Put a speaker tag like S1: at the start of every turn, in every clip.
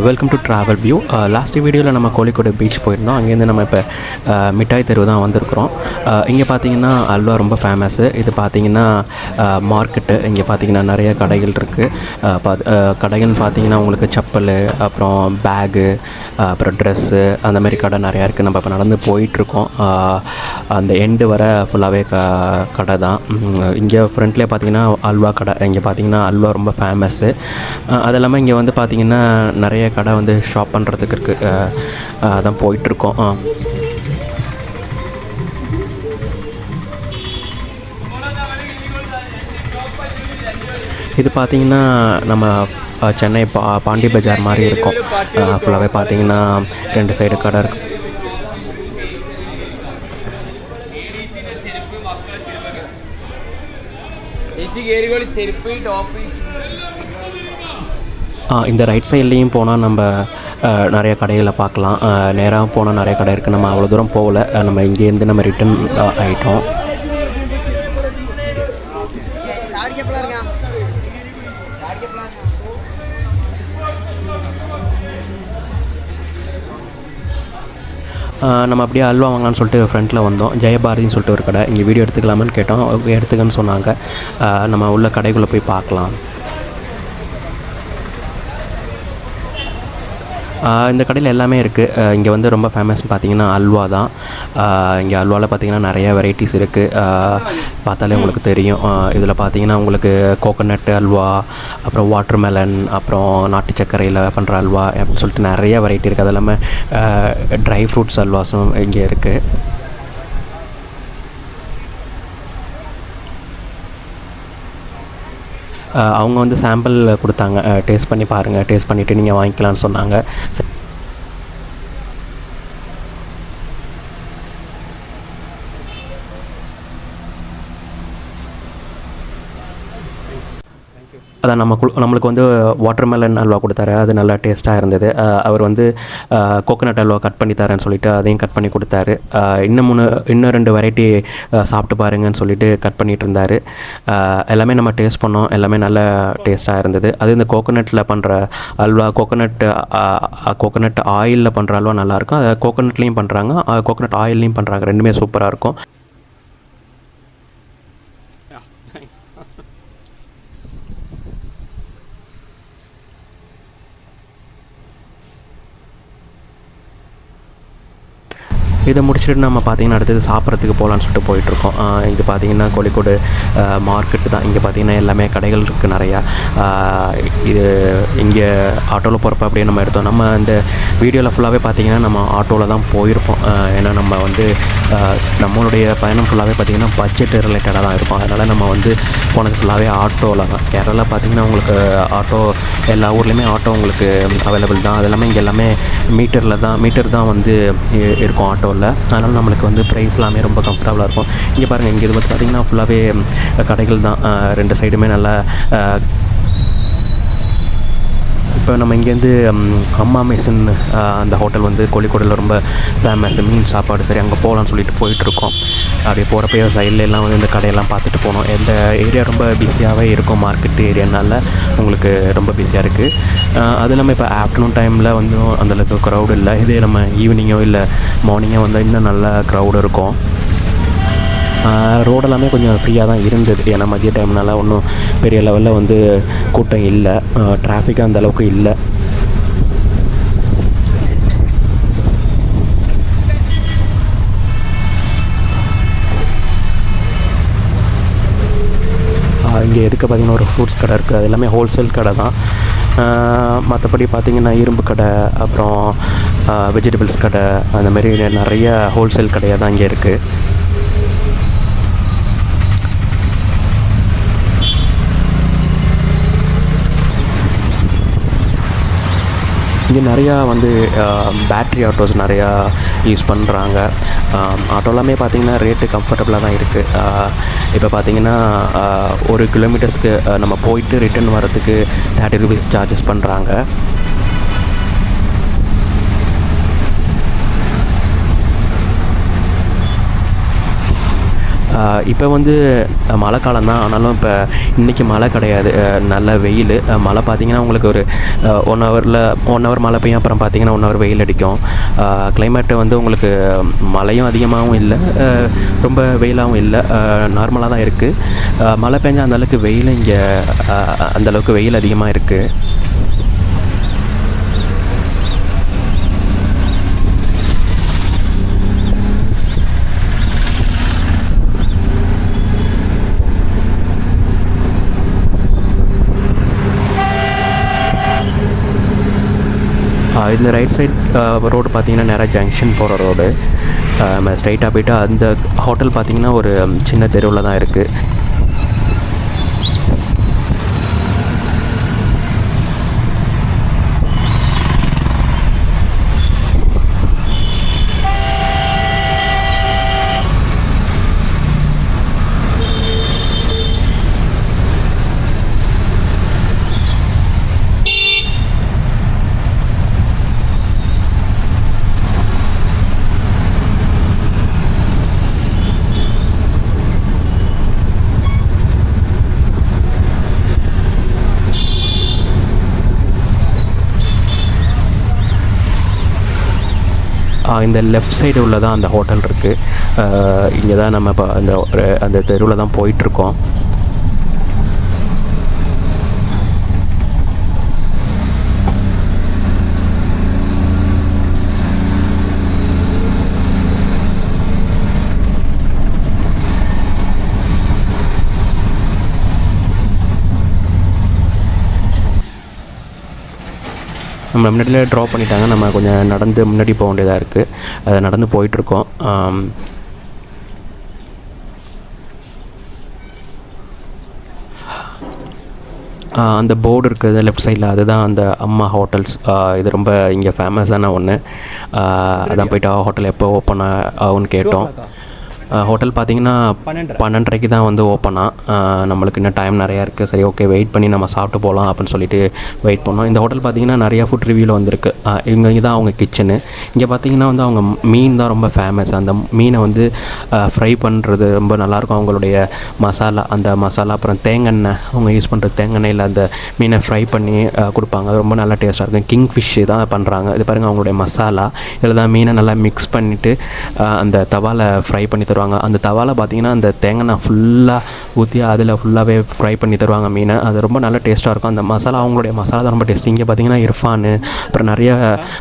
S1: Welcome to travel view. Last வீடியோவில் நம்ம Kozhikode beach போயிருந்தோம். அங்கேருந்து நம்ம இப்போ மிட்டாய் தெருவு தான் வந்திருக்கிறோம். இங்கே பார்த்தீங்கன்னா அல்வா ரொம்ப ஃபேமஸ்ஸு. இது பார்த்தீங்கன்னா மார்க்கெட்டு. இங்கே பார்த்தீங்கன்னா நிறைய கடைகள் இருக்குது. கடைகள்னு பார்த்தீங்கன்னா உங்களுக்கு செப்பல், அப்புறம் பேகு, அப்புறம் ட்ரெஸ்ஸு, அந்த மாதிரி கடை நிறையா இருக்குது. நம்ம இப்போ நடந்து போயிட்டுருக்கோம். அந்த எண்டு வர ஃபுல்லாகவே கடை தான். இங்கே ஃப்ரண்ட்லேயே பார்த்தீங்கன்னா அல்வா கடை. இங்கே பார்த்தீங்கன்னா அல்வா ரொம்ப ஃபேமஸ்ஸு. அது இல்லாமல் இங்கே வந்து பார்த்திங்கன்னா நிறைய கடை வந்து ஷாப் பண்ணுறதுக்கு இருக்குது. அதான் போயிட்டுருக்கோம். இது பார்த்திங்கன்னா நம்ம சென்னை பாண்டி பஜார் மாதிரி இருக்கும். ஃபுல்லாகவே பார்த்திங்கன்னா 2 சைடு கடை இருக்குது. இந்த ரைட் சைட்லேயும் போனால் நம்ம நிறைய கடைகளை பார்க்கலாம். நேராக போனால் நிறைய கடை இருக்குது. நம்ம அவ்வளோ தூரம் போகல. நம்ம இங்கேருந்து நம்ம ரிட்டன் ஆகிட்டோம். நம்ம அப்படியே அல்வா வாங்கலான்னு சொல்லிட்டு ஃப்ரண்ட்டில் வந்தோம். ஜெயபாரதின்னு சொல்லிட்டு ஒரு கடை. இங்கே வீடியோ எடுத்துக்கலாமான்னு கேட்டோம். எடுத்துக்கன்னு சொன்னாங்க. நம்ம உள்ள கடைக்குள்ளே போய் பார்க்கலாம். இந்த கடையில் எல்லாமே இருக்குது. இங்கே வந்து ரொம்ப ஃபேமஸ்னு பார்த்தீங்கன்னா அல்வா தான். இங்கே அல்வாவில் பார்த்தீங்கன்னா நிறைய வெரைட்டிஸ் இருக்குது. பார்த்தாலே உங்களுக்கு தெரியும். இதில் பார்த்தீங்கன்னா உங்களுக்கு கோகோனட் அல்வா, அப்புறம் வாட்டர்மெலன், அப்புறம் நாட்டு சர்க்கரையில் பண்ணுற அல்வா அப்படின்னு சொல்லிட்டு நிறைய வெரைட்டி இருக்குது. அது இல்லாமல் ட்ரை ஃப்ரூட்ஸ் அல்வாஸும் இங்கே இருக்குது. அவங்க வந்து சாம்பிள் கொடுத்தாங்க. டேஸ்ட் பண்ணி பாருங்கள், டேஸ்ட் பண்ணிவிட்டு நீங்கள் வாங்கிக்கலான்னு சொன்னாங்க. அதான் நம்மளுக்கு வந்து வாட்டர்மெலன் அல்வா கொடுத்தாரு. அது நல்லா டேஸ்ட்டாக இருந்தது. அவர் வந்து கோகோனட் அல்வா கட் பண்ணி தரேன்னு சொல்லிவிட்டு அதையும் கட் பண்ணி கொடுத்தாரு. இன்னும் 2 வெரைட்டி சாப்பிட்டு பாருங்கன்னு சொல்லிட்டு கட் பண்ணிகிட்டு இருந்தார். எல்லாமே நம்ம டேஸ்ட் பண்ணோம். எல்லாமே நல்ல டேஸ்ட்டாக இருந்தது. அது இந்த கோகோனட்டில் பண்ணுற அல்வா, கோகோனட் ஆயிலில் பண்ணுற அல்வா நல்லாயிருக்கும். அதை கோகோனட்லேயும் பண்ணுறாங்க, கோகோனட் ஆயில்லையும் பண்ணுறாங்க. ரெண்டுமே சூப்பராக இருக்கும். இதை முடிச்சுட்டு நம்ம பார்த்திங்கன்னா அடுத்தது சாப்பிட்றதுக்கு போகலான்னு சொல்லிட்டு போயிட்டுருக்கோம். இது பார்த்திங்கன்னா கோழிக்கோடு மார்க்கெட்டு தான். இங்கே பார்த்திங்கன்னா எல்லாமே கடைகள் இருக்குது நிறையா. இது இங்கே ஆட்டோவில் போகிறப்ப அப்படியே நம்ம எடுத்தோம். நம்ம இந்த வீடியோவில் ஃபுல்லாகவே பார்த்திங்கன்னா நம்ம ஆட்டோவில் தான் போயிருப்போம். ஏன்னா நம்ம வந்து நம்மளுடைய பயணம் ஃபுல்லாகவே பார்த்திங்கன்னா பட்ஜெட் ரிலேட்டடாக தான் இருக்கும். அதனால் நம்ம வந்து போனது ஃபுல்லாகவே ஆட்டோவில் தான். கேரளா பார்த்திங்கன்னா உங்களுக்கு ஆட்டோ எல்லா ஊர்லேயுமே ஆட்டோ உங்களுக்கு அவைலபிள் தான். அது எல்லாமே இங்கே எல்லாமே மீட்டர் தான் வந்து இருக்கும் ஆட்டோ. அதனால் நம்மளுக்கு வந்து ப்ரைஸ் எல்லாமே ரொம்ப கம்ஃபர்டபுளாக இருக்கும். இங்கே பாருங்கள், இங்கே இது பார்த்திங்கன்னா ஃபுல்லாகவே கடைகள் தான். 2 சைடுமே நல்லா. இப்போ நம்ம இங்கேருந்து அம்மா மெஸ்ஸுன் அந்த ஹோட்டல் வந்து கோழிக்கோடில் ரொம்ப ஃபேமஸ். மீன் சாப்பாடு சரி, அங்கே போகலான்னு சொல்லிட்டு போயிட்டுருக்கோம். அப்படியே போகிறப்ப சைட்லெலாம் வந்து இந்த கடையெல்லாம் பார்த்துட்டு போனோம். இந்த ஏரியா ரொம்ப பிஸியாகவே இருக்கும். மார்க்கெட் ஏரியானால உங்களுக்கு ரொம்ப பிஸியாக இருக்குது. அது இல்லாமல் இப்போ ஆஃப்டர்நூன் டைமில் வந்து அந்தளவுக்கு க்ரௌடு இல்லை. இதே நம்ம ஈவினிங்கோ இல்லை மார்னிங்கோ வந்தால் இன்னும் நல்லா க்ரௌடு இருக்கும். ரோடெல்லாமே கொஞ்சம் ஃப்ரீயாக தான் இருந்தது. ஏன்னா மதிய டைம்னால ஒன்றும் பெரிய லெவலில் வந்து கூட்டம் இல்லை. டிராஃபிக் அந்த அளவுக்கு இல்லை. இங்கே எதுக்கு பார்த்திங்கன்னா ஒரு ஃப்ரூட்ஸ் கடை இருக்குது. அது எல்லாமே ஹோல்சேல் கடை தான். மற்றபடி பார்த்திங்கன்னா இரும்பு கடை, அப்புறம் வெஜிடபிள்ஸ் கடை, அந்த மாதிரி நிறைய ஹோல்சேல் கடையாக தான் இங்கே இருக்குது. இங்கே நிறையா வந்து பேட்ரி ஆட்டோஸ் நிறையா யூஸ் பண்ணுறாங்க. ஆட்டோ எல்லாமே பார்த்திங்கன்னா ரேட்டு கம்ஃபர்டபுளாக தான் இருக்குது. இப்போ பார்த்திங்கன்னா 1 கிலோமீட்டர்ஸ்க்கு நம்ம போயிட்டு ரிட்டன் வரத்துக்கு 30 ரூபீஸ் சார்ஜஸ் பண்ணுறாங்க. இப்போ வந்து மழை காலம் தான், ஆனாலும் இப்போ இன்றைக்கி மழை கிடையாது, நல்ல வெயில். மழை பார்த்திங்கன்னா உங்களுக்கு ஒரு 1 ஹவர் மழை பெய்யும், அப்புறம் பார்த்திங்கன்னா 1 ஹவர் வெயில் அடிக்கும். கிளைமேட்டு வந்து உங்களுக்கு மழையும் அதிகமாகவும் இல்லை, ரொம்ப வெயிலாகவும் இல்லை, நார்மலாக தான் இருக்குது. மழை பெஞ்சால் அந்தளவுக்கு வெயில் இங்கே அந்தளவுக்கு வெயில் அதிகமாக இருக்குது. இந்த ரைட் சைட் ரோடு பார்த்திங்கன்னா நேராக ஜங்ஷன் போகிற ரோடு. நம்ம ஸ்ட்ரைட்டாக போய்ட்டு அந்த ஹோட்டல் பார்த்திங்கன்னா ஒரு சின்ன தெருவில் தான் இருக்குது. இந்த லெஃப்ட் சைடு உள்ளதான் அந்த ஹோட்டல் இருக்குது. இங்கே தான் நம்ம இப்போ அந்த தெருவில் தான் போயிட்டுருக்கோம். நம்ம முன்னாடியில் ட்ராப் பண்ணிட்டாங்க, நம்ம கொஞ்சம் நடந்து முன்னாடி போக வேண்டியதாக இருக்குது. அதை நடந்து போயிட்டுருக்கோம். அந்த போர்டு இருக்குது லெஃப்ட் சைடில், அதுதான் அந்த அம்மா ஹோட்டல்ஸ். இது ரொம்ப இங்கே ஃபேமஸான ஒன்று. அதான் போய்ட்டு ஹோட்டல் எப்போ ஓப்பன் ஆகும்னு கேட்டோம். ஹோட்டல் பார்த்திங்கன்னா 12:30 தான் வந்து ஓப்பனாக. நம்மளுக்கு இன்னும் டைம் நிறையா இருக்குது. சரி, ஓகே, வெயிட் பண்ணி நம்ம சாப்பிட்டு போகலாம் அப்படின்னு சொல்லிட்டு வெயிட் பண்ணோம். இந்த ஹோட்டல் பார்த்திங்கன்னா நிறையா ஃபுட் ரிவ்யூவில் வந்திருக்கு. இங்கே தான் அவங்க கிச்சனு. இங்கே பார்த்திங்கன்னா வந்து அவங்க மீன் தான் ரொம்ப ஃபேமஸ். அந்த மீனை வந்து ஃப்ரை பண்ணுறது ரொம்ப நல்லாயிருக்கும். அவங்களுடைய மசாலா, அந்த மசாலா அப்புறம் தேங்காய் அவங்க யூஸ் பண்ணுற தேங்காயில் அந்த மீனை ஃப்ரை பண்ணி கொடுப்பாங்க. அது ரொம்ப நல்லா டேஸ்ட்டாக இருக்கும். கிங் ஃபிஷ்ஷு தான் பண்ணுறாங்க. இது பாருங்கள் அவங்களுடைய மசாலா. இதில் தான் மீனை நல்லா மிக்ஸ் பண்ணிவிட்டு அந்த தவாவில் ஃப்ரை பண்ணி தருவாங்க. அந்த தவாவில் பார்த்திங்கன்னா அந்த தேங்காய் ஃபுல்லாக ஊற்றி அதில் ஃபுல்லாகவே ஃப்ரை பண்ணி தருவாங்க மீனை. அது ரொம்ப நல்ல டேஸ்ட்டாக இருக்கும். அந்த மசாலா, அவங்களுடைய மசாலா தான் ரொம்ப டேஸ்ட். இங்கே பார்த்திங்கன்னா இர்ஃபான் அப்புறம் நிறைய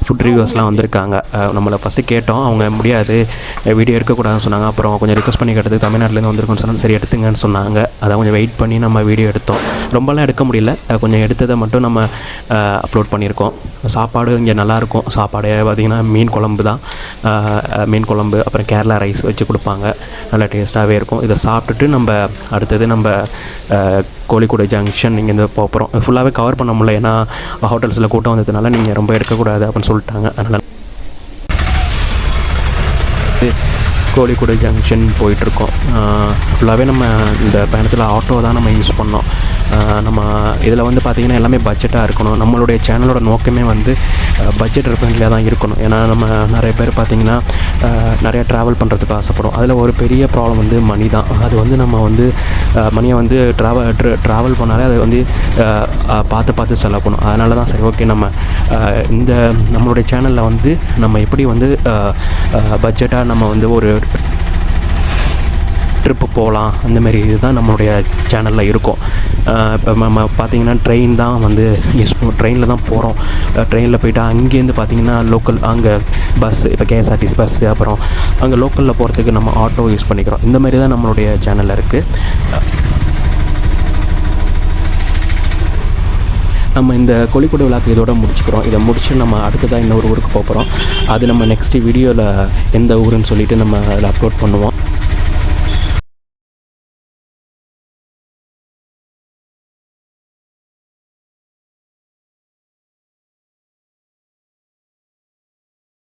S1: ஃபுட் ரிவ்யூஸ்லாம் வந்திருக்காங்க. நம்மளை ஃபஸ்ட்டு கேட்டோம், அவங்க முடியாது, வீடியோ எடுக்கக்கூடாதுன்னு சொன்னாங்க. அப்புறம் கொஞ்சம் ரிக்வஸ்ட் பண்ணி கேட்டது, தமிழ்நாட்டிலேருந்து வந்திருக்குன்னு சொன்னாங்க. சரி, எடுத்துங்கன்னு சொன்னாங்க. அதை கொஞ்சம் வெயிட் பண்ணி நம்ம வீடியோ எடுத்தோம். ரொம்பலாம் எடுக்க முடியல, கொஞ்சம் எடுத்ததை மட்டும் நம்ம அப்லோட் பண்ணியிருக்கோம். சாப்பாடு இங்கே நல்லாயிருக்கும். சாப்பாடு பார்த்திங்கன்னா மீன் குழம்பு தான், மீன் குழம்பு அப்புறம் கேரளா ரைஸ் வச்சு கொடுப்பாங்க. நல்லா டேஸ்ட்டாகவே இருக்கும். இதை சாப்பிட்டுட்டு நம்ம அடுத்தது நம்ம கோழிக்கூடு ஜங்ஷன் இங்கேருந்து போகிறோம். ஃபுல்லாகவே கவர் பண்ண முடியல, ஏன்னா ஹோட்டல்ஸில் கூட்டம் வந்ததுனால நீங்கள் ரொம்ப எடுக்கக்கூடாது அப்படின்னு சொல்லிட்டாங்க. அதனால் கோழிக்கூடு ஜங்ஷன் போயிட்டுருக்கோம். ஃபுல்லாகவே நம்ம இந்த பயணத்தில் ஆட்டோ தான் நம்ம யூஸ் பண்ணோம். நம்ம இதில் வந்து பார்த்திங்கன்னா எல்லாமே பட்ஜெட்டாக இருக்கணும். நம்மளுடைய சேனலோட நோக்கமே வந்து பட்ஜெட் ஃப்ரெண்ட்லியாக தான் இருக்கணும். ஏன்னா நம்ம நிறைய பேர் பார்த்திங்கன்னா நிறையா ட்ராவல் பண்ணுறதுக்கு ஆசைப்படும். அதில் ஒரு பெரிய ப்ராப்ளம் வந்து மணி தான். அது வந்து நம்ம வந்து மணியை வந்து ட்ராவல் பண்ணாலே அதை வந்து பார்த்து செலவு பண்ணும். அதனால தான் சரி, ஓகே, நம்ம இந்த நம்மளுடைய சேனலில் வந்து நம்ம எப்படி வந்து பட்ஜெட்டாக நம்ம வந்து ஒரு ட்ரிப்பு போகலாம், அந்தமாரி இதுதான் நம்மளுடைய சேனலில் இருக்கும். இப்போ நம்ம பார்த்திங்கன்னா ட்ரெயின் தான் வந்து ட்ரெயினில் தான் போகிறோம். ட்ரெயினில் போய்ட்டு அங்கேருந்து பார்த்திங்கன்னா லோக்கல் அங்கே பஸ்ஸு, இப்போ கேஎஸ்ஆர்டிசி பஸ்ஸு, அப்புறம் அங்கே லோக்கலில் போகிறதுக்கு நம்ம ஆட்டோ யூஸ் பண்ணிக்கிறோம். இந்தமாரி தான் நம்மளுடைய சேனலில் இருக்குது. நம்ம இந்த கோழிக்கூடு விழாக்கு இதோட முடிச்சுக்கிறோம். இதை முடிச்சு நம்ம அடுத்ததாக இன்னொரு ஊருக்கு போகிறோம். அது நம்ம நெக்ஸ்ட்டு வீடியோவில் எந்த ஊருன்னு சொல்லிவிட்டு நம்ம அதில் அப்லோட் பண்ணுவோம்.